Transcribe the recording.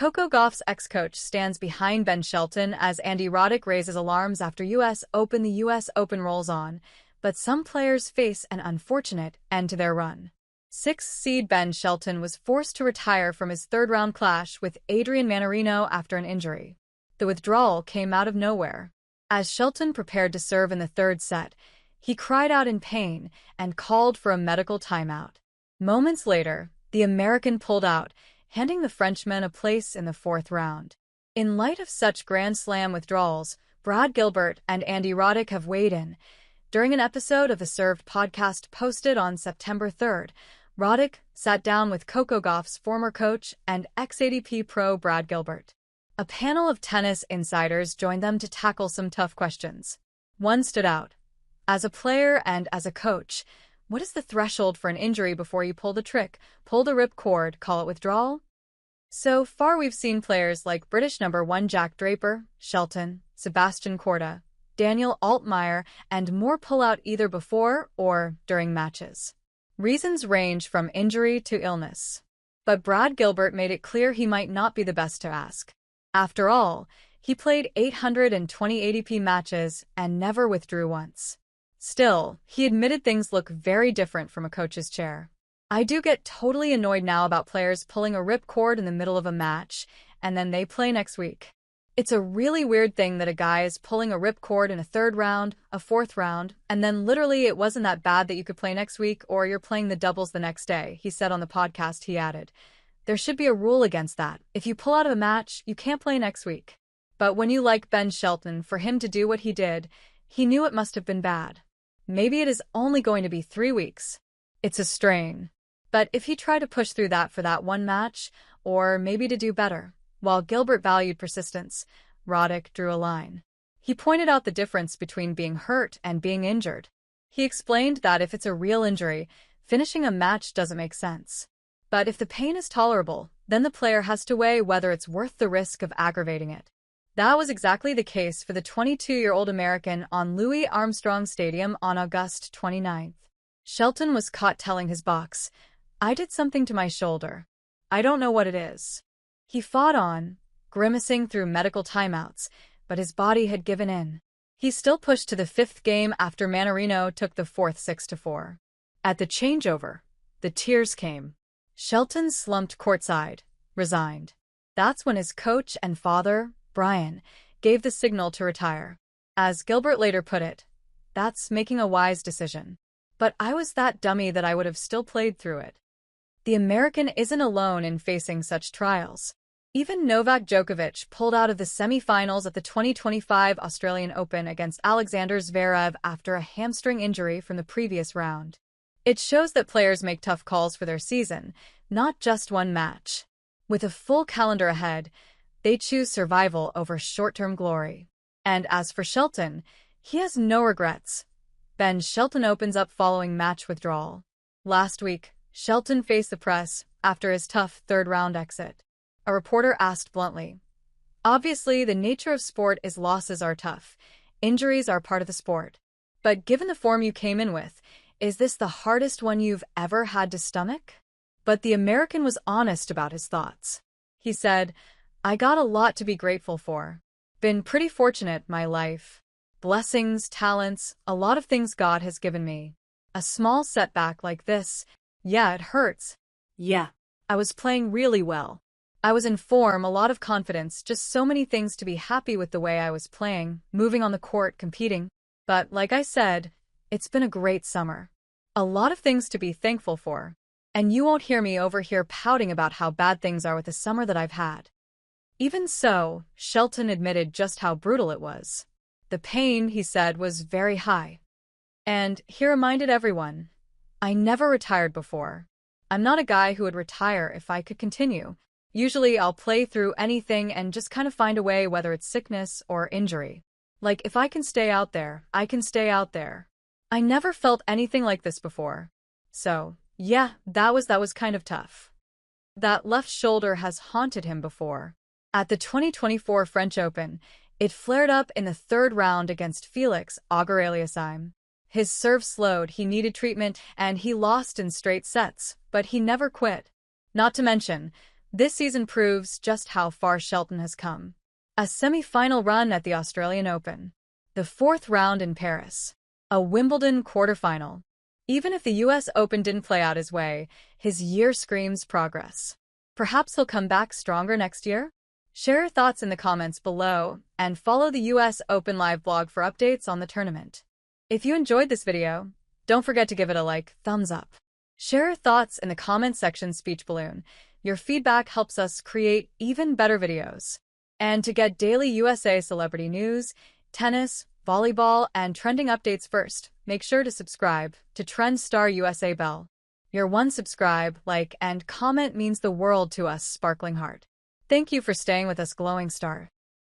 Coco Gauff's ex-coach stands behind Ben Shelton as Andy Roddick raises alarms after The U.S. Open rolls on, but some players face an unfortunate end to their run. Sixth seed Ben Shelton was forced to retire from his third-round clash with Adrian Mannarino after an injury. The withdrawal came out of nowhere. As Shelton prepared to serve in the third set, he cried out in pain and called for a medical timeout. Moments later, the American pulled out, handing the Frenchman a place in the fourth round. In light of such Grand Slam withdrawals, Brad Gilbert and Andy Roddick have weighed in. During an episode of the Served podcast posted on September 3rd, Roddick sat down with Coco Gauff's former coach and ex-ATP pro Brad Gilbert. A panel of tennis insiders joined them to tackle some tough questions. One stood out. As a player and as a coach, what is the threshold for an injury before you pull the trick, pull the ripcord, call it withdrawal? So far we've seen players like British number 1 Jack Draper, Shelton, Sebastian Korda, Daniel Altmaier, and more pull out either before or during matches. Reasons range from injury to illness. But Brad Gilbert made it clear he might not be the best to ask. After all, he played 820 ATP matches and never withdrew once. Still, he admitted things look very different from a coach's chair. I do get totally annoyed now about players pulling a ripcord in the middle of a match, and then they play next week. It's a really weird thing that a guy is pulling a ripcord in a third round, a fourth round, and then literally it wasn't that bad that you could play next week or you're playing the doubles the next day, he said on the podcast. He added, there should be a rule against that. If you pull out of a match, you can't play next week. But when you like Ben Shelton, for him to do what he did, he knew it must have been bad. Maybe it is only going to be 3 weeks. It's a strain. But if he tried to push through that for that one match, or maybe to do better. While Gilbert valued persistence, Roddick drew a line. He pointed out the difference between being hurt and being injured. He explained that if it's a real injury, finishing a match doesn't make sense. But if the pain is tolerable, then the player has to weigh whether it's worth the risk of aggravating it. That was exactly the case for the 22-year-old American on Louis Armstrong Stadium on August 29th. Shelton was caught telling his box, I did something to my shoulder. I don't know what it is. He fought on, grimacing through medical timeouts, but his body had given in. He still pushed to the fifth game after Mannarino took the fourth 6-4. At the changeover, the tears came. Shelton slumped courtside, resigned. That's when his coach and father, Brian, gave the signal to retire. As Gilbert later put it, that's making a wise decision. But I was that dummy that I would have still played through it. The American isn't alone in facing such trials. Even Novak Djokovic pulled out of the semi-finals at the 2025 Australian Open against Alexander Zverev after a hamstring injury from the previous round. It shows that players make tough calls for their season, not just one match. With a full calendar ahead, they choose survival over short-term glory. And as for Shelton, he has no regrets. Ben Shelton opens up following match withdrawal. Last week, Shelton faced the press after his tough third-round exit. A reporter asked bluntly, obviously, the nature of sport is losses are tough. Injuries are part of the sport. But given the form you came in with, is this the hardest one you've ever had to stomach? But the American was honest about his thoughts. He said, I got a lot to be grateful for. Been pretty fortunate, my life. Blessings, talents, a lot of things God has given me. A small setback like this, yeah, it hurts. Yeah, I was playing really well. I was in form, a lot of confidence, just so many things to be happy with the way I was playing, moving on the court, competing. But like I said, it's been a great summer. A lot of things to be thankful for. And you won't hear me over here pouting about how bad things are with the summer that I've had. Even so, Shelton admitted just how brutal it was. The pain, he said, was very high. And he reminded everyone, I never retired before. I'm not a guy who would retire if I could continue. Usually I'll play through anything and just kind of find a way, whether it's sickness or injury. Like if I can stay out there, I can stay out there. I never felt anything like this before. So, yeah, that was kind of tough. That left shoulder has haunted him before. At the 2024 French Open, it flared up in the third round against Felix Auger-Aliassime. His serve slowed, he needed treatment, and he lost in straight sets, but he never quit. Not to mention, This season proves just how far Shelton has come. A semi-final run at the Australian Open. The fourth round in Paris. A Wimbledon quarterfinal. Even if the US Open didn't play out his way, his year screams progress. Perhaps he'll come back stronger next year? Share your thoughts in the comments below, and follow the US Open Live blog for updates on the tournament. If you enjoyed this video, don't forget to give it a like, thumbs up. Share your thoughts in the comment section speech balloon. Your feedback helps us create even better videos. And to get daily USA celebrity news, tennis, volleyball, and trending updates first, make sure to subscribe to TrendStar USA Bell. Your one subscribe, like, and comment means the world to us, Sparkling Heart. Thank you for staying with us, Glowing Star.